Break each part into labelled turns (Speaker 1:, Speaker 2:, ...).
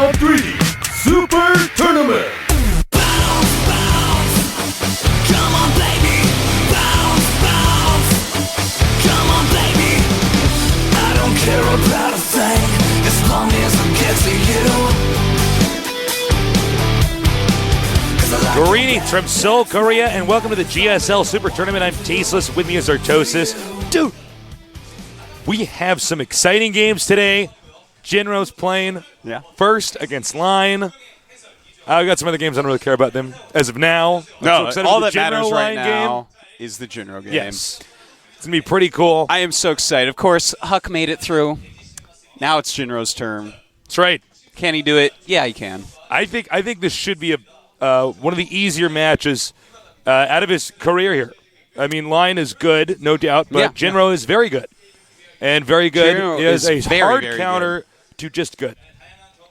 Speaker 1: Round 3 Super Tournament.
Speaker 2: Bounce, bounce. Come on, baby. Bounce, bounce. Come on, baby. I don't care about a thing as long as I get to you.
Speaker 3: Greetings from Seoul, Korea, and welcome to the GSL Super Tournament. I'm Tasteless. With me is Artosis. Dude, we have some exciting games today. JinRo's playing first against Line. We got some other games. I don't really care about them as of now.
Speaker 4: No, all that
Speaker 3: JinRo
Speaker 4: matters right
Speaker 3: Line
Speaker 4: now is the JinRo game.
Speaker 3: Yes. It's going to be pretty cool.
Speaker 4: I am so excited. Of course, Huck made it through. Now it's JinRo's turn.
Speaker 3: That's right.
Speaker 4: Can he do it? Yeah, he can.
Speaker 3: I think this should be one of the easier matches out of his career here. I mean, Line is good, no doubt, but JinRo is very good. And very good
Speaker 4: JinRo
Speaker 3: is a
Speaker 4: very,
Speaker 3: hard
Speaker 4: very
Speaker 3: counter to just good.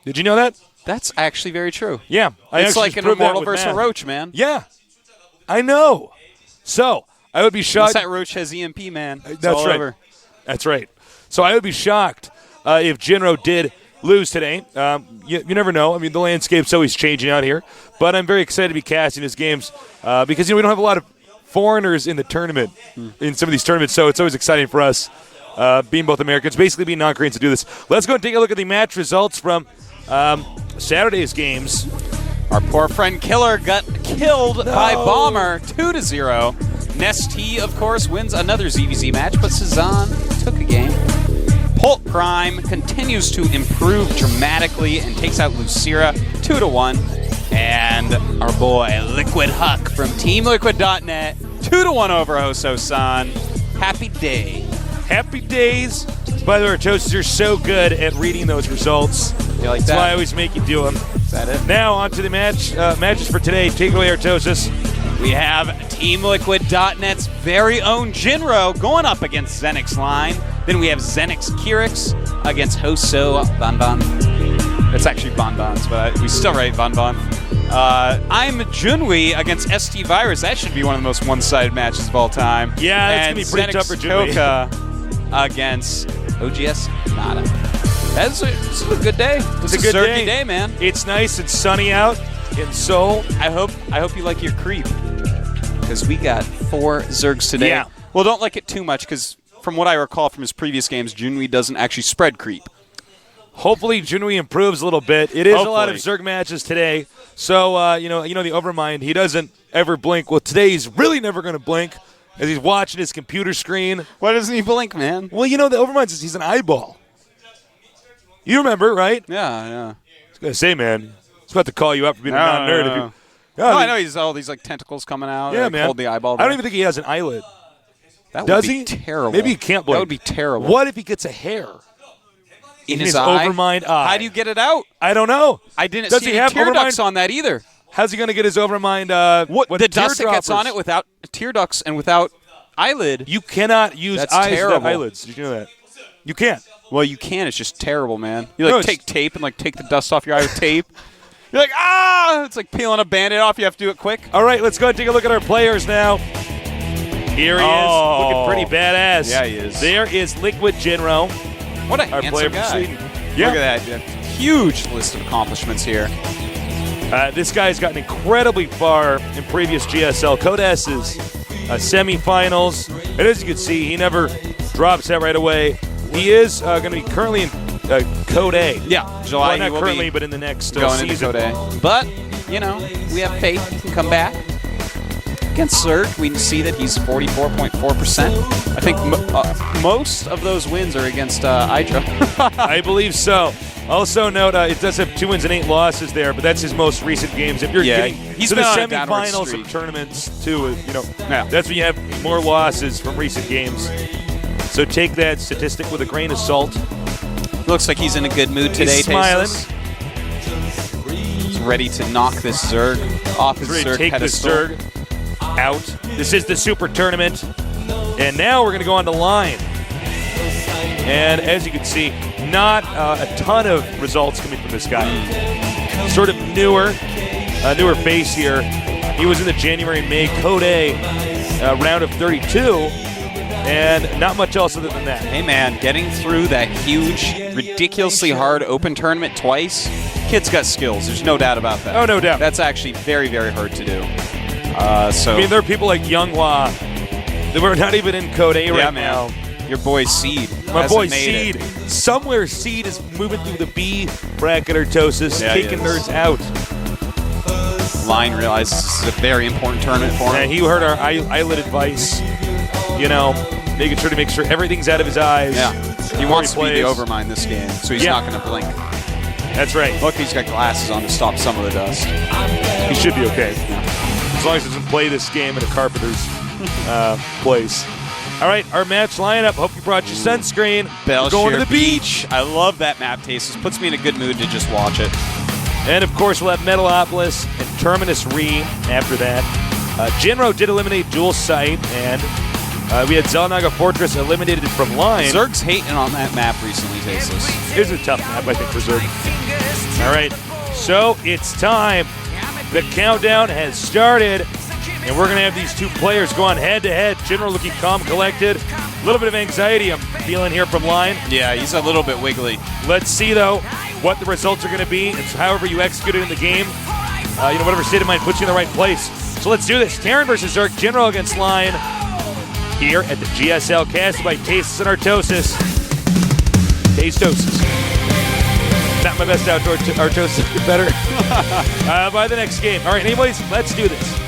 Speaker 3: Did you know that?
Speaker 4: That's actually very true.
Speaker 3: Yeah.
Speaker 4: It's like an Immortal versus a Roach, man.
Speaker 3: Yeah. I know. So, I would be shocked.
Speaker 4: Once that Roach has EMP, man.
Speaker 3: That's right.
Speaker 4: Over.
Speaker 3: That's right. So, I would be shocked if JinRo did lose today. You never know. I mean, the landscape's always changing out here. But I'm very excited to be casting his games because we don't have a lot of foreigners in the tournament, in some of these tournaments. So, it's always exciting for us. Being both Americans, basically being non-Koreans to do this. Let's go and take a look at the match results from Saturday's games.
Speaker 4: Our poor friend Killer got killed by Bomber 2-0. Nesty, of course, wins another ZVZ match, but Cezanne took a game. Holt Prime continues to improve dramatically and takes out Lucira 2-1. And our boy Liquid Huck from TeamLiquid.net 2-1 over Hoso-san. Happy day.
Speaker 3: Happy days. By the way, Artosis, you're so good at reading those results.
Speaker 4: You like
Speaker 3: That's
Speaker 4: that?
Speaker 3: why I always make you do them.
Speaker 4: Is that it?
Speaker 3: Now, on to the matches for today. Take it away, Artosis.
Speaker 4: We have TeamLiquid.net's very own JinRo going up against Zenix Line. Then we have Zenix Kirix against Hoso Banban. It's actually Bonbons, but we still write Bonbon. I'm Junwei against ST Virus. That should be one of the most one-sided matches of all time.
Speaker 3: Yeah, it's going to be pretty tough for Junwei.
Speaker 4: Koka against OGS Nada. This is a good day.
Speaker 3: It's a good
Speaker 4: day, man.
Speaker 3: It's nice and sunny out in Seoul.
Speaker 4: I hope you like your creep, because we got 4 Zergs today.
Speaker 3: Yeah.
Speaker 4: Well, don't like it too much, because from what I recall from his previous games, Junwei doesn't actually spread creep.
Speaker 3: Hopefully, Junwei improves a little bit. It is a lot of Zerg matches today. So, you know the Overmind, he doesn't ever blink. Well, today he's really never going to blink as he's watching his computer screen.
Speaker 4: Why doesn't he blink, man?
Speaker 3: Well, the Overmind says he's an eyeball. You remember, right?
Speaker 4: Yeah.
Speaker 3: I was going to say, man, he's about to call you out for being a non-nerd.
Speaker 4: I know he's all these tentacles coming out.
Speaker 3: Yeah, man.
Speaker 4: Hold the eyeball.
Speaker 3: I don't even think he has an eyelid.
Speaker 4: That
Speaker 3: Does
Speaker 4: would be
Speaker 3: he?
Speaker 4: terrible.
Speaker 3: Maybe he can't blink.
Speaker 4: That would be terrible.
Speaker 3: What if he gets a hair
Speaker 4: in his eye?
Speaker 3: Overmind eye?
Speaker 4: How do you get it out?
Speaker 3: I don't know.
Speaker 4: I didn't
Speaker 3: Does
Speaker 4: see
Speaker 3: he
Speaker 4: any
Speaker 3: have
Speaker 4: tear
Speaker 3: Overmind?
Speaker 4: ducts on that either.
Speaker 3: How's he going to get his Overmind?
Speaker 4: The dust that gets on it without tear ducts and without eyelid.
Speaker 3: You cannot use
Speaker 4: That's
Speaker 3: eyes
Speaker 4: terrible.
Speaker 3: without eyelids. Did you know that? You can't.
Speaker 4: Well, you can. It's just terrible, man. You take tape and take the dust off your eye with tape. You're like, it's like peeling a Band-Aid off. You have to do it quick.
Speaker 3: All right, let's go and take a look at our players now. Here he is, looking pretty badass.
Speaker 4: Yeah, he is.
Speaker 3: There is Liquid JinRo.
Speaker 4: What a
Speaker 3: our
Speaker 4: handsome
Speaker 3: player
Speaker 4: guy.
Speaker 3: from Sweden. Yeah.
Speaker 4: Look at that. Huge list of accomplishments here.
Speaker 3: This guy's gotten incredibly far in previous GSL. Codes's semifinals. And as you can see, he never drops that right away. He is going to be currently in Code A.
Speaker 4: Yeah, July.
Speaker 3: Well, not currently, but in the next
Speaker 4: going
Speaker 3: season.
Speaker 4: into Code A. But, we have faith he can come back. Against Zerg, we see that he's 44.4%. I think most of those wins are against Hydra.
Speaker 3: I believe so. Also note, it does have 2 wins and 8 losses there, but that's his most recent games. If you're getting
Speaker 4: he's
Speaker 3: to
Speaker 4: been
Speaker 3: the
Speaker 4: on a downward
Speaker 3: semifinals
Speaker 4: streak.
Speaker 3: of tournaments, too, that's when you have more losses from recent games. So take that statistic with a grain of salt.
Speaker 4: Looks like he's in a good mood today.
Speaker 3: He's smiling.
Speaker 4: He's ready to knock this Zerg off his Zerg
Speaker 3: take
Speaker 4: pedestal.
Speaker 3: the Zerg out. This is the Super Tournament. And now we're going to go on to Line. And as you can see, not a ton of results coming from this guy. Sort of newer face here. He was in the January-May Code A round of 32. and not much else other than that.
Speaker 4: Hey, man, getting through that huge, ridiculously hard open tournament twice, kid's got skills. There's no doubt about that.
Speaker 3: Oh, no doubt.
Speaker 4: That's actually very, very hard to do. So
Speaker 3: I mean, there are people like Younghwa that were not even in Code A right now.
Speaker 4: Your boy Seed.
Speaker 3: My boy
Speaker 4: hasn't made
Speaker 3: Seed.
Speaker 4: it.
Speaker 3: Somewhere Seed is moving through the B bracket or Tosis,
Speaker 4: Yeah, he
Speaker 3: taking
Speaker 4: is.
Speaker 3: nerds out.
Speaker 4: Line realizes this is a very important tournament for him.
Speaker 3: And he heard our eyelid advice, making sure to make sure everything's out of his eyes.
Speaker 4: Yeah.
Speaker 3: before
Speaker 4: He wants to be the
Speaker 3: plays.
Speaker 4: overmind this game, so he's
Speaker 3: Yeah.
Speaker 4: not going to blink.
Speaker 3: That's right.
Speaker 4: Look, he's got glasses on to stop some of the dust.
Speaker 3: He should be okay. As long as he doesn't play this game in a carpenter's place. All right, our match lineup. Hope you brought your sunscreen. We're going to the beach.
Speaker 4: I love that map, Taste. This puts me in a good mood to just watch it.
Speaker 3: And, of course, we'll have Metalopolis and Terminus Re after that. JinRo did eliminate Dual Sight, and we had Zelnaga Fortress eliminated from line.
Speaker 4: Zerg's hating on that map recently, Tasteless.
Speaker 3: It is a tough map, I think, for Zerg. All right, so it's time. The countdown has started, and we're going to have these two players go on head-to-head. JinRo looking calm, collected. A little bit of anxiety I'm feeling here from line.
Speaker 4: Yeah, he's a little bit wiggly.
Speaker 3: Let's see, though, what the results are going to be. It's however you execute it in the game. Whatever state of mind puts you in the right place. So let's do this. Terran versus Zerg, JinRo against Line. Here at the GSL, casted by Tastes and Artosis. Tastosis. Not my best outdoor Artosis. Better. By the next game. All right, anyways, let's do this.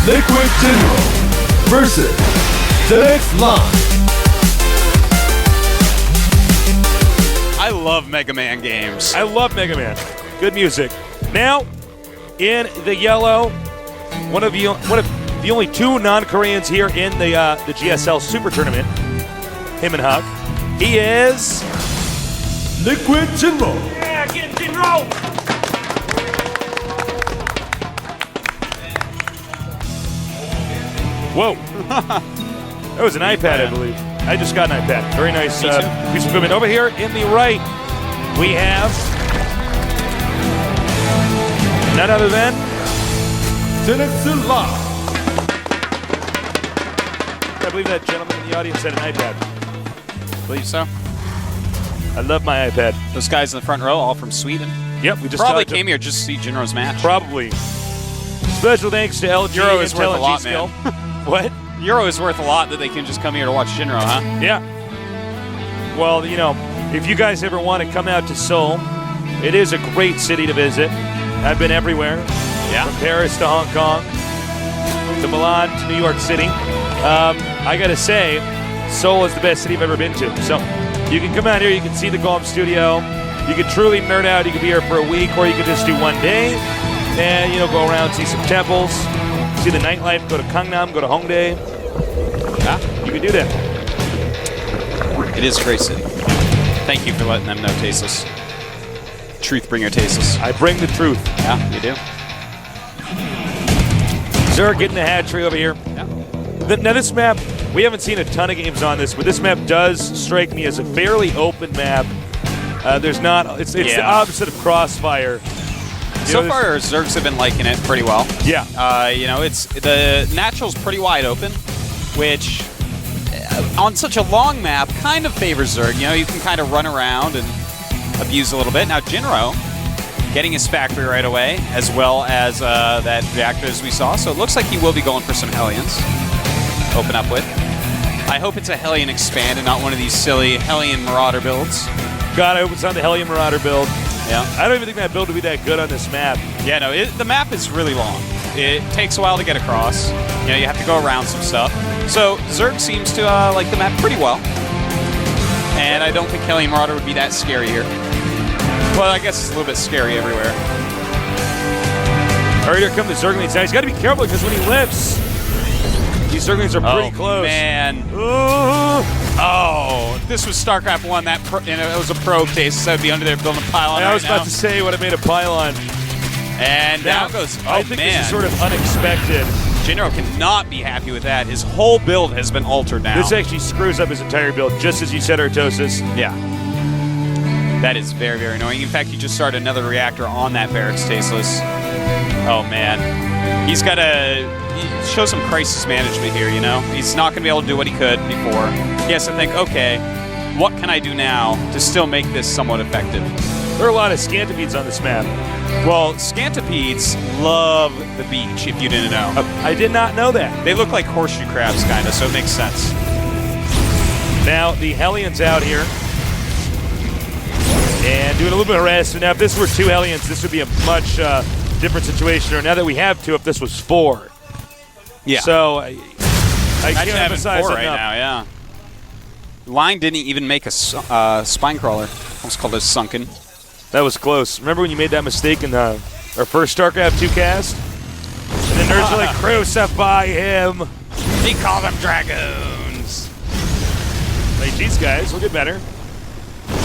Speaker 1: Liquid JinRo versus the next line.
Speaker 4: I love Mega Man games.
Speaker 3: I love Mega Man. Good music. Now, in the yellow, one of the only two non-Koreans here in the GSL Super Tournament, him and Huck. He is
Speaker 1: Liquid JinRo.
Speaker 3: Yeah, get JinRo. Whoa. That was an iPad, I believe. I just got an iPad. Very nice piece of equipment. Over here in the right, we have none other than
Speaker 1: Live.
Speaker 3: I believe that gentleman in the audience had an iPad.
Speaker 4: Believe so.
Speaker 3: I love my iPad.
Speaker 4: Those guys in the front row, all from Sweden.
Speaker 3: Yep, we just
Speaker 4: Probably
Speaker 3: talked to-
Speaker 4: came here just to see JinRo's match.
Speaker 3: Probably. Special thanks to LG
Speaker 4: Euro is worth a
Speaker 3: Intel
Speaker 4: lot,
Speaker 3: Skill.
Speaker 4: man.
Speaker 3: What?
Speaker 4: Euro is worth a lot that they can just come here to watch JinRo, huh?
Speaker 3: Yeah. Well, if you guys ever want to come out to Seoul, it is a great city to visit. I've been everywhere.
Speaker 4: Yeah.
Speaker 3: From Paris to Hong Kong, to Milan to New York City. I got to say, Seoul is the best city I've ever been to. So you can come out here, you can see the GOM studio. You can truly nerd out. You can be here for a week, or you could just do one day and, go around, see some temples, see the nightlife, go to Gangnam, go to Hongdae.
Speaker 4: Yeah.
Speaker 3: You can do that.
Speaker 4: It is a great city. Thank you for letting them know, Tasteless. Truth bringer, Tasteless.
Speaker 3: I bring the truth.
Speaker 4: Yeah, you do.
Speaker 3: Zerg getting the hatchery over here.
Speaker 4: Yeah.
Speaker 3: Now this map, we haven't seen a ton of games on this, but this map does strike me as a fairly open map. There's not, it's the opposite of Crossfire.
Speaker 4: So far, Zergs have been liking it pretty well.
Speaker 3: Yeah.
Speaker 4: It's the natural's pretty wide open, which on such a long map kind of favors Zerg. You can kind of run around and abuse a little bit. Now JinRo getting his factory right away, as well as that reactor as we saw. So it looks like he will be going for some Hellions. Open up with. I hope it's a Hellion expand and not one of these silly Hellion Marauder builds.
Speaker 3: God, I hope it's not the Hellion Marauder build.
Speaker 4: Yeah.
Speaker 3: I don't even think that build would be that good on this map.
Speaker 4: Yeah, no, the map is really long. It takes a while to get across. You have to go around some stuff. So Zerg seems to like the map pretty well. And I don't think Hellion Marauder would be that scary here. Well, I guess it's a little bit scary everywhere.
Speaker 3: All right, here come the Zerglings. Now he's got to be careful because when he lifts, these Zerglings are pretty close.
Speaker 4: Man.
Speaker 3: Ooh.
Speaker 4: Oh, if this was StarCraft 1, it was a pro case, so I'd be under there building a pylon
Speaker 3: I was about to say what I made a pylon.
Speaker 4: And now goes,
Speaker 3: I think this is sort of unexpected.
Speaker 4: JinRo cannot be happy with that. His whole build has been altered now.
Speaker 3: This actually screws up his entire build, just as you said, Artosis.
Speaker 4: Yeah. That is very, very annoying. In fact, you just started another reactor on that barracks, Tasteless. Oh, man. He's got to show some crisis management here, you know? He's not going to be able to do what he could before. He has to think, okay, what can I do now to still make this somewhat effective?
Speaker 3: There are a lot of Scantipedes on this map.
Speaker 4: Well, Scantipedes love the beach, if you didn't know.
Speaker 3: I did not know that.
Speaker 4: They look like horseshoe crabs, kind of, so it makes sense.
Speaker 3: Now, the Hellions out here. And doing a little bit of harassment. Now, if this were 2 Hellions, this would be a much different situation. Or now that we have 2, if this was 4.
Speaker 4: Yeah.
Speaker 3: So, I
Speaker 4: Imagine
Speaker 3: can't
Speaker 4: having
Speaker 3: emphasize
Speaker 4: 4
Speaker 3: enough.
Speaker 4: right now, yeah. Line didn't even make a spine crawler. Almost called it sunken.
Speaker 3: That was close. Remember when you made that mistake in our first StarCraft 2 cast? And the nerds were like, crucify him.
Speaker 4: He called them dragons.
Speaker 3: Like, geez, guys, we'll get better.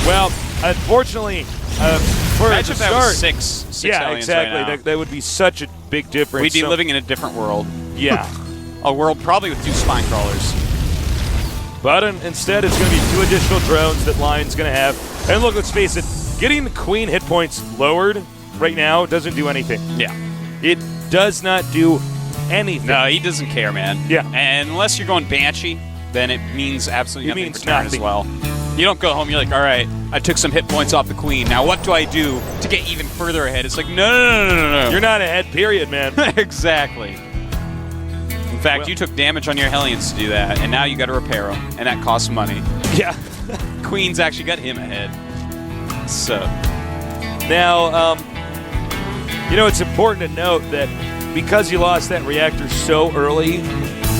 Speaker 3: Well, unfortunately, for
Speaker 4: Imagine
Speaker 3: the
Speaker 4: if that
Speaker 3: start,
Speaker 4: was six
Speaker 3: yeah,
Speaker 4: aliens
Speaker 3: exactly.
Speaker 4: right now.
Speaker 3: That would be such a big difference.
Speaker 4: We'd be living in a different world.
Speaker 3: Yeah.
Speaker 4: A world probably with 2 spine crawlers.
Speaker 3: But instead, it's going to be 2 additional drones that Lion's going to have. And look, let's face it, getting the Queen hit points lowered right now doesn't do anything.
Speaker 4: Yeah.
Speaker 3: It does not do anything.
Speaker 4: No, he doesn't care, man.
Speaker 3: Yeah.
Speaker 4: And unless you're going Banshee, then it means absolutely nothing
Speaker 3: means
Speaker 4: for turn as
Speaker 3: nothing.
Speaker 4: well. You don't go home, you're like, all right, I took some hit points off the Queen. Now what do I do to get even further ahead? It's like, no.
Speaker 3: You're not ahead, period, man.
Speaker 4: Exactly. In fact,
Speaker 3: Well-
Speaker 4: you took damage on your Hellions to do that, and now you got to repair them, and that costs money.
Speaker 3: Yeah.
Speaker 4: Queen's actually got him ahead. So,
Speaker 3: Now, it's important to note that because you lost that reactor so early,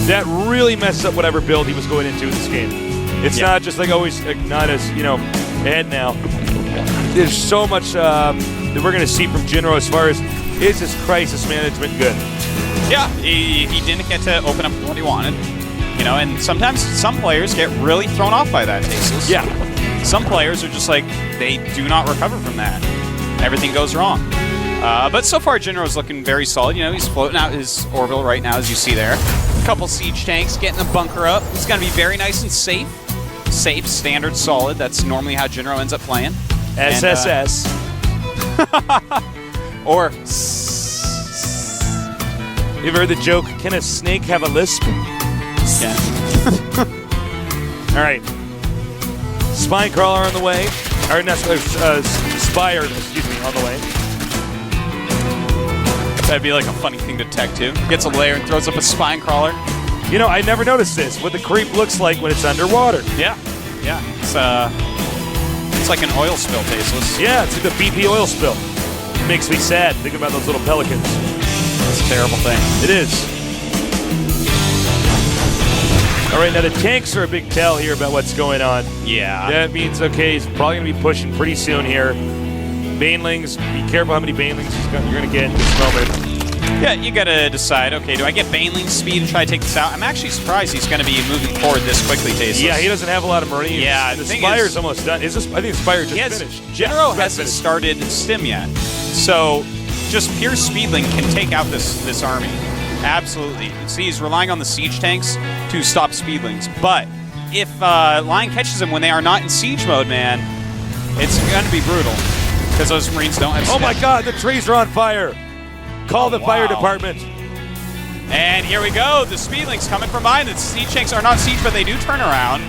Speaker 3: that really messed up whatever build he was going into in this game. It's not just like always not as, ahead now. There's so much that we're going to see from JinRo as far as is his crisis management good.
Speaker 4: yeah, he didn't get to open up what he wanted. And sometimes some players get really thrown off by that, Tasteless.
Speaker 3: Yeah.
Speaker 4: Some players are just like, they do not recover from that. Everything goes wrong. But so far, JinRo's looking very solid. He's floating out his orbital right now, as you see there. A couple siege tanks, getting a bunker up. He's going to be very nice and safe. Safe, standard, solid. That's normally how JinRo ends up playing.
Speaker 3: SSS.
Speaker 4: Or...
Speaker 3: You ever heard the joke, can a snake have a lisp?
Speaker 4: Yeah.
Speaker 3: All right. Spine crawler on the way. Or not, Spire, excuse me, on the way.
Speaker 4: That'd be like a funny thing to tech to. Gets a layer and throws up a spine crawler.
Speaker 3: I never noticed this, what the creep looks like when it's underwater.
Speaker 4: Yeah. It's like an oil spill, Tasteless.
Speaker 3: Yeah, it's like the BP oil spill. It makes me sad thinking about those little pelicans.
Speaker 4: It's a terrible thing.
Speaker 3: It is. All right, now the tanks are a big tell here about what's going on.
Speaker 4: Yeah.
Speaker 3: That means, okay, he's probably going to be pushing pretty soon here. Banelings, be careful how many Banelings you're going to get in this moment.
Speaker 4: Yeah, you gotta decide, okay, do I get Baneling speed and try to take this out? I'm actually surprised he's gonna be moving forward this quickly, Tasteless.
Speaker 3: Yeah, he doesn't have a lot of Marines.
Speaker 4: Yeah,
Speaker 3: the
Speaker 4: thing
Speaker 3: Spire's
Speaker 4: is-
Speaker 3: almost done. I think the Spire just finished.
Speaker 4: JinRo
Speaker 3: Yeah,
Speaker 4: hasn't started Stim yet. So just pure Speedling can take out this army. Absolutely. See, he's relying on the siege tanks to stop Speedlings. But if Lion catches them when they are not in siege mode, man, it's gonna be brutal. Because those Marines don't have
Speaker 3: Oh
Speaker 4: Stim.
Speaker 3: my god, the trees are on fire. Call the fire department.
Speaker 4: And here we go. The Speedlings coming from behind. The siege tanks are not siege, but they do turn around.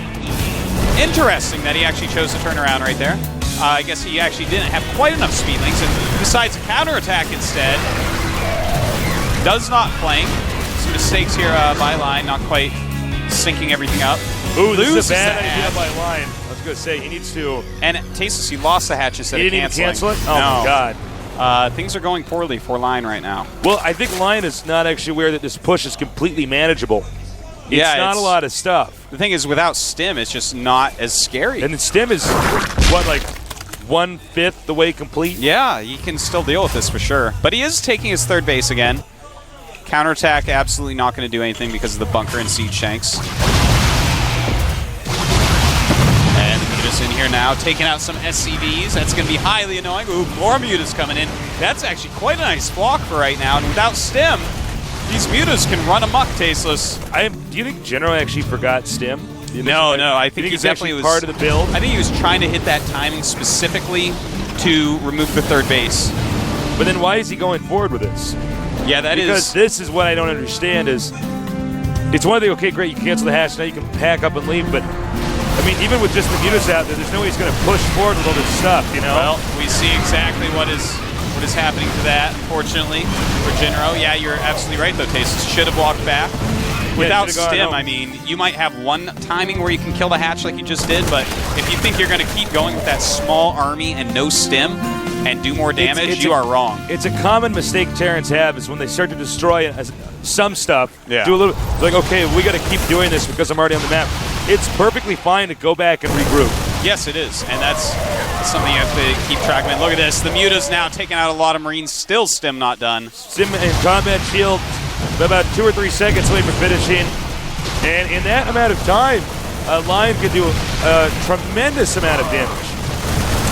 Speaker 4: Interesting that he actually chose to turn around right there. I guess he actually didn't have quite enough Speedlings and decides to counterattack instead. Does not flank. Some mistakes here by Line, not quite syncing everything up.
Speaker 3: Ooh, this
Speaker 4: Loses
Speaker 3: is a bad
Speaker 4: the
Speaker 3: idea
Speaker 4: hatch.
Speaker 3: by Line. I was going to say, he needs to...
Speaker 4: And Tasteless, he lost the hatch instead
Speaker 3: He
Speaker 4: of
Speaker 3: didn't even
Speaker 4: canceling.
Speaker 3: cancel it? Oh, my God.
Speaker 4: Things are going poorly for Line right now.
Speaker 3: Well, I think Lion is not actually aware that this push is completely manageable. It's not a lot of stuff.
Speaker 4: The thing is, without Stim, it's just not as scary.
Speaker 3: And the stem is, what, like 1/5 the way complete?
Speaker 4: Yeah, he can still deal with this for sure. But he is taking his third base again. Counterattack, absolutely not going to do anything because of the bunker and siege tanks. And Muta's in here now, taking out some SCVs. That's going to be highly annoying. Ooh, more Mutas coming in. That's actually quite a nice block for right now. And without Stim, these Mutas can run amok, Tasteless.
Speaker 3: Do you think JinRo actually forgot stem?
Speaker 4: No, I think he
Speaker 3: he's
Speaker 4: definitely
Speaker 3: actually
Speaker 4: was
Speaker 3: part of the build.
Speaker 4: I think he was trying to hit that timing specifically to remove the third base.
Speaker 3: But then why is he going forward with this?
Speaker 4: Yeah,
Speaker 3: because this is what I don't understand is it's one thing, okay, great, you can cancel the hash, now you can pack up and leave, but I mean, even with just the mutas out there, there's no way he's going to push forward with all this stuff, you know?
Speaker 4: Well, we see exactly what is happening to that, unfortunately, for JinRo. Yeah, you're absolutely right, though, Tasis. Should have walked back. Without stim, I mean, you might have one timing where you can kill the hatch like you just did, but if you think you're going to keep going with that small army and no stim and do more damage, you are wrong.
Speaker 3: It's a common mistake Terrans have is when they start to destroy some stuff,
Speaker 4: yeah.
Speaker 3: do a little, like, okay, we got to keep doing this because I'm already on the map. It's perfectly fine to go back and regroup.
Speaker 4: Yes, it is, and that's something you have to keep track of. And look at this, the Muta's now taking out a lot of Marines, still stim not done.
Speaker 3: Stim and combat shield, about 2 or 3 seconds away from finishing. And in that amount of time, Lion could do a tremendous amount of damage.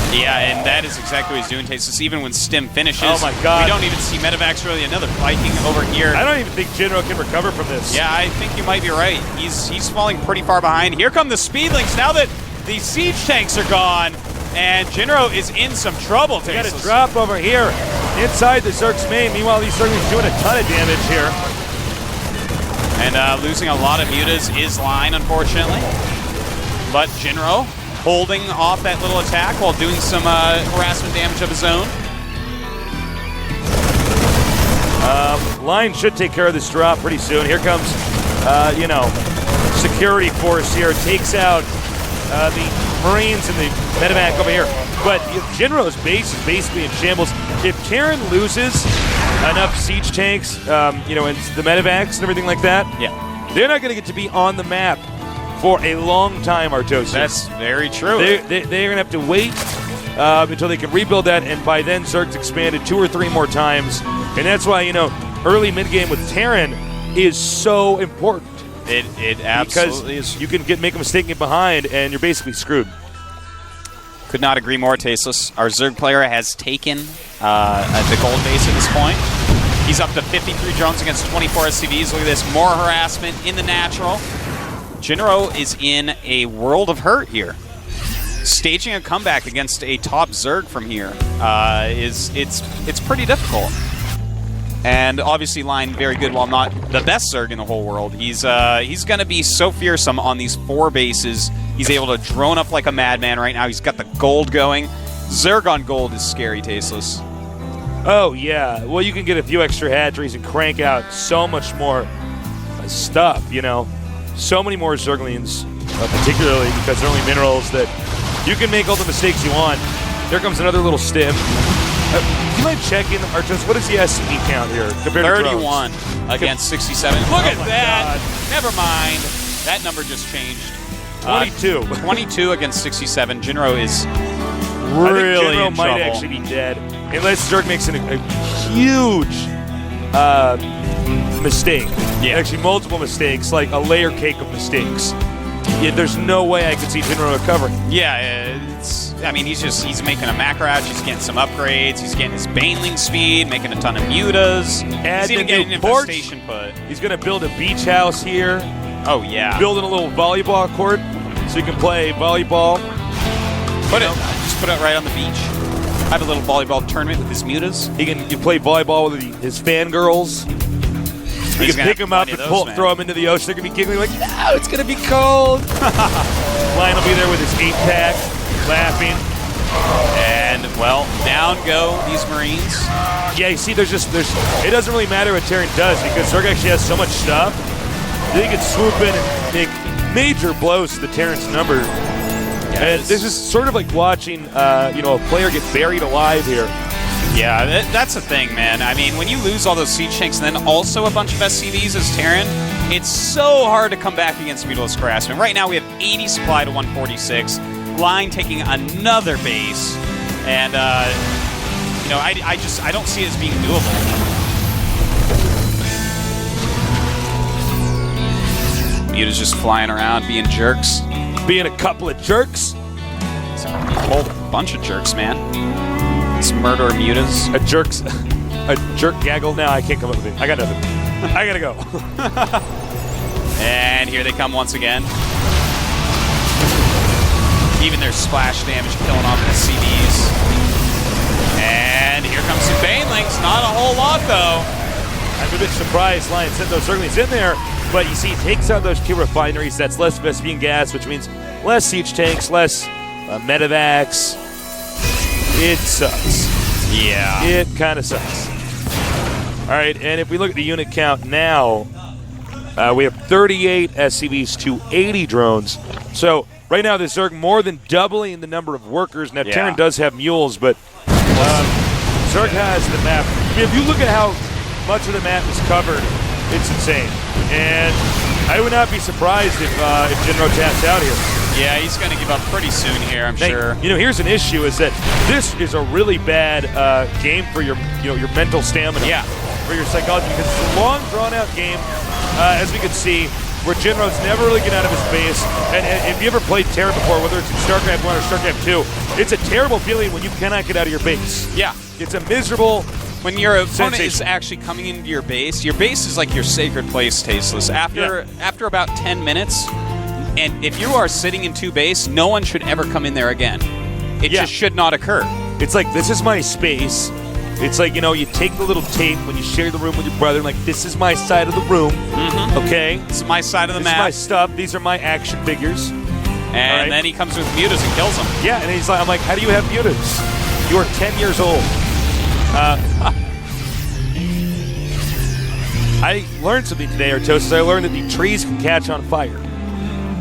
Speaker 4: Yeah, and that is exactly what he's doing, Tasis. Even when stim finishes,
Speaker 3: oh my God,
Speaker 4: we don't even see Medivacs really. Another Viking over here.
Speaker 3: I don't even think JinRo can recover from this.
Speaker 4: Yeah, I think you might be right. He's falling pretty far behind. Here come the Speedlings now that the siege tanks are gone, and JinRo is in some trouble, Tasis.
Speaker 3: Got a drop over here inside the Zerg's main. Meanwhile, these Zerglings doing a ton of damage here.
Speaker 4: And losing a lot of mutas is Line, unfortunately. But JinRo holding off that little attack while doing some harassment damage of his own.
Speaker 3: Line should take care of this drop pretty soon. Here comes, security force here. Takes out the Marines and the Medivac over here. But JinRo's base is basically in shambles. If Terran loses enough siege tanks, and the Medivacs and everything like that,
Speaker 4: yeah,
Speaker 3: they're not going to get to be on the map for a long time, Artosis.
Speaker 4: That's very true.
Speaker 3: They're going to have to wait until they can rebuild that, and by then Zerg's expanded 2 or 3 more times. And that's why, early mid-game with Terran is so important.
Speaker 4: It absolutely
Speaker 3: because
Speaker 4: is.
Speaker 3: You can make a mistake and get behind, and you're basically screwed.
Speaker 4: Could not agree more, Tasteless. Our Zerg player has taken the gold base at this point. He's up to 53 drones against 24 SCVs. Look at this, more harassment in the natural. JinRo is in a world of hurt here. Staging a comeback against a top Zerg from here it's pretty difficult. And obviously Line very good while not the best Zerg in the whole world. He's going to be so fearsome on these 4 bases. He's able to drone up like a madman right now. He's got the gold going. Zerg on gold is scary, Tasteless.
Speaker 3: Oh, yeah. Well, you can get a few extra hatcheries and crank out so much more stuff, So many more Zerglings, particularly because they're only minerals that you can make all the mistakes you want. There comes another little stim. Do you mind checking, Artos, what is the SCV count here compared
Speaker 4: 31
Speaker 3: to drones?
Speaker 4: against 67. Look at that.
Speaker 3: God.
Speaker 4: Never mind. That number just changed.
Speaker 3: 22.
Speaker 4: 22 against 67. JinRo is
Speaker 3: I
Speaker 4: really
Speaker 3: think JinRo
Speaker 4: in
Speaker 3: might
Speaker 4: trouble.
Speaker 3: actually be dead. Unless Zerg makes a huge mistake.
Speaker 4: Yeah.
Speaker 3: Actually, multiple mistakes, like a layer cake of mistakes. Yeah, there's no way I could see JinRo recovering.
Speaker 4: Yeah, he's making a macro ouch, he's getting some upgrades, he's getting his Baneling speed, making a ton of mutas.
Speaker 3: Add
Speaker 4: He's even
Speaker 3: the
Speaker 4: getting
Speaker 3: new
Speaker 4: an
Speaker 3: porch.
Speaker 4: infestation put.
Speaker 3: He's going to build a beach house here.
Speaker 4: Oh, yeah.
Speaker 3: Building a little volleyball court so you can play volleyball.
Speaker 4: Just put it right on the beach. Have a little volleyball tournament with his mutas.
Speaker 3: You play volleyball with his fangirls. You
Speaker 4: He's
Speaker 3: can
Speaker 4: gonna
Speaker 3: pick
Speaker 4: have
Speaker 3: them up
Speaker 4: plenty
Speaker 3: and
Speaker 4: of those, man.
Speaker 3: throw them into the ocean. They're going to be giggling like, no, it's going to be cold. Lion will be there with his 8-pack, laughing.
Speaker 4: And, well, down go these Marines.
Speaker 3: Yeah, you see, it doesn't really matter what Terran does because Zerg actually has so much stuff. They can swoop in and make major blows to the Terran's number.
Speaker 4: Yeah,
Speaker 3: and this is sort of like watching, a player get buried alive here.
Speaker 4: Yeah, that's the thing, man. I mean, when you lose all those siege tanks and then also a bunch of SCVs as Terran, it's so hard to come back against Mutila's harassment. Right now we have 80 supply to 146. Line taking another base. And, I don't see it as being doable. Muta's just flying around being jerks.
Speaker 3: Being a couple of jerks.
Speaker 4: It's a whole bunch of jerks, man. It's murder mutas.
Speaker 3: A jerk gaggle. Now I can't come up with it. I got nothing. I gotta go.
Speaker 4: And here they come once again. Even their splash damage killing off the CDs. And here comes some Baneling. tanks. Not a whole lot, though.
Speaker 3: I'm a bit surprised Lion sent those Zerglings in there, but you see, he takes out those 2 refineries. That's less Vespian gas, which means less siege tanks, less medevacs. It sucks.
Speaker 4: Yeah.
Speaker 3: It kind of sucks. All right, and if we look at the unit count now, we have 38 SCVs to 80 drones. So right now, the Zerg more than doubling the number of workers. Now, Terran does have mules, but Zerg has the map. I mean, if you look at how much of the map is covered, it's insane. And I would not be surprised if JinRo taps out here.
Speaker 4: Yeah, he's going to give up pretty soon here, I'm sure.
Speaker 3: You know, here's an issue: is that this is a really bad game for your mental stamina.
Speaker 4: Yeah.
Speaker 3: For your psychology, because it's a long, drawn-out game, as we can see, where JinRo's never really get out of his base. And if you ever played Terran before, whether it's in Starcraft 1 or Starcraft 2, it's a terrible feeling when you cannot get out of your base.
Speaker 4: Yeah.
Speaker 3: It's a miserable
Speaker 4: when your opponent
Speaker 3: sensation.
Speaker 4: is actually coming into your base is like your sacred place, Tasteless. After about 10 minutes, and if you are sitting in 2 base, no one should ever come in there again. It just should not occur.
Speaker 3: It's like, this is my space. It's like, you take the little tape when you share the room with your brother, like, this is my side of the room, okay?
Speaker 4: This is my side of the map.
Speaker 3: This is my stuff. These are my action figures.
Speaker 4: And then he comes with mutas and kills them.
Speaker 3: Yeah, and he's like, I'm like, how do you have mutas? You are 10 years old. I learned something today, Artosis. I learned that the trees can catch on fire.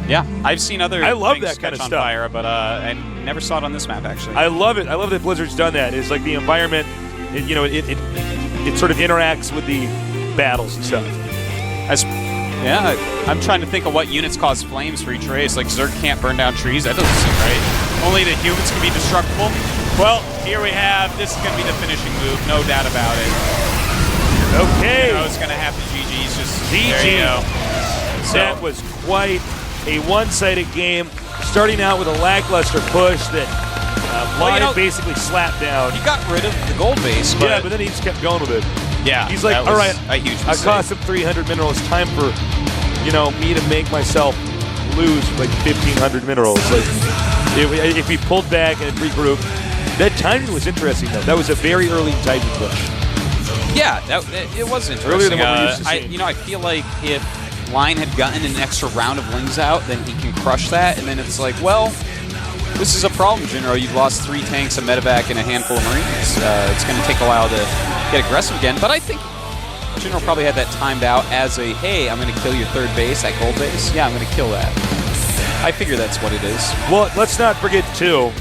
Speaker 4: Yeah, I've seen other
Speaker 3: I love
Speaker 4: things
Speaker 3: that kind
Speaker 4: catch
Speaker 3: of
Speaker 4: on
Speaker 3: stuff.
Speaker 4: fire, but I never saw it on this map, actually.
Speaker 3: I love it. I love that Blizzard's done that. It's like the environment, it sort of interacts with the battles and stuff.
Speaker 4: I'm trying to think of what units cause flames for each race. Like, Zerg can't burn down trees. That doesn't seem right. Only the humans can be destructible. Well, here we have, this is going to be the finishing move, no doubt about it.
Speaker 3: Okay.
Speaker 4: It's going to have the GGs. Just
Speaker 3: GG.
Speaker 4: There you go.
Speaker 3: That was quite a one-sided game, starting out with a lackluster push that Lion basically slapped down.
Speaker 4: He got rid of the gold base, but
Speaker 3: but then he just kept going with it.
Speaker 4: Yeah,
Speaker 3: he's like, all right,
Speaker 4: a huge mistake.
Speaker 3: I cost him 300 minerals. Time for, me to make myself lose like 1,500 minerals. Like, if he pulled back and regrouped, that timing was interesting though. That was a very early Titan push.
Speaker 4: Yeah, it was interesting.
Speaker 3: Earlier than what we used to see.
Speaker 4: I feel like if Lion had gotten an extra round of Lings out, then he can crush that, and then it's like, well, this is a problem, JinRo. You've lost 3 tanks, a medevac, and a handful of Marines. It's going to take a while to get aggressive again, but I think JinRo probably had that timed out as a, hey, I'm going to kill your 3rd base, that gold base. Yeah, I'm going to kill that. I figure that's what it is.
Speaker 3: Well, let's not forget, too,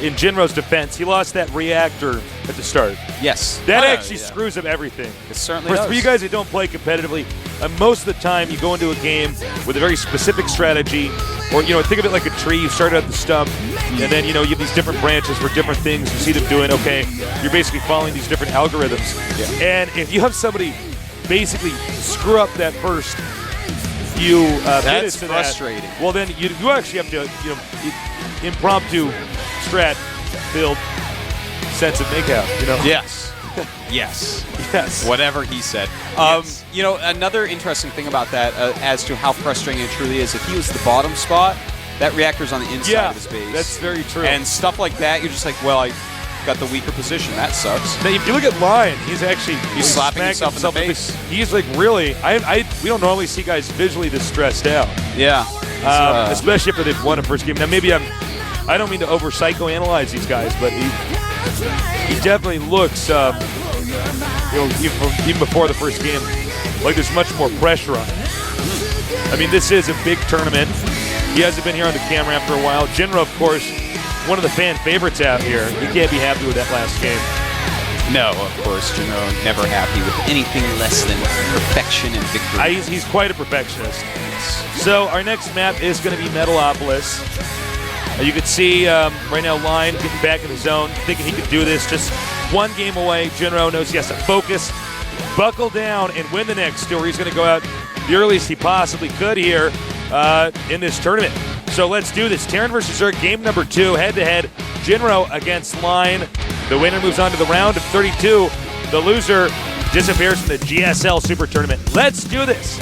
Speaker 3: in JinRo's defense, he lost that reactor at the start.
Speaker 4: Yes.
Speaker 3: That actually screws up everything.
Speaker 4: It certainly does.
Speaker 3: For you guys that don't play competitively, most of the time you go into a game with a very specific strategy, or, think of it like a tree. You start at the stump, and then, you have these different branches for different things. You see them doing, okay, you're basically following these different algorithms. Yeah. And if you have somebody basically screw up that first few minutes to
Speaker 4: frustrating.
Speaker 3: that, well, then you actually have to, impromptu strat build sense of makeout,
Speaker 4: Yes. Yes.
Speaker 3: Yes.
Speaker 4: Whatever he said.
Speaker 3: Yes.
Speaker 4: Another interesting thing about that, as to how frustrating it truly is, if he was the bottom spot, that reactor's on the inside of his base.
Speaker 3: That's very true.
Speaker 4: And stuff like that, you're just like, well, I got the weaker position. That sucks.
Speaker 3: Now, if you look at Lion, he's
Speaker 4: slapping himself in the face.
Speaker 3: He's like really. We don't normally see guys visually this stressed out.
Speaker 4: Yeah.
Speaker 3: Especially after they've won a first game. Now maybe I don't mean to over psychoanalyze these guys, but he definitely looks even before the first game like there's much more pressure on him. I mean, this is a big tournament. He hasn't been here on the camera after a while. JinRo, of course, one of the fan favorites out here. He can't be happy with that last game.
Speaker 4: No, of course, JinRo never happy with anything less than perfection and victory.
Speaker 3: He's quite a perfectionist. So our next map is going to be Metalopolis. You can see right now Lion getting back in the zone, thinking he could do this. Just one game away. JinRo knows he has to focus, buckle down, and win the next two, or he's going to go out the earliest he possibly could here in this tournament. So let's do this. Terran versus Zerg, game number 2, head-to-head. JinRo against Lion. The winner moves on to the round of 32. The loser disappears from the GSL Super Tournament. Let's do this.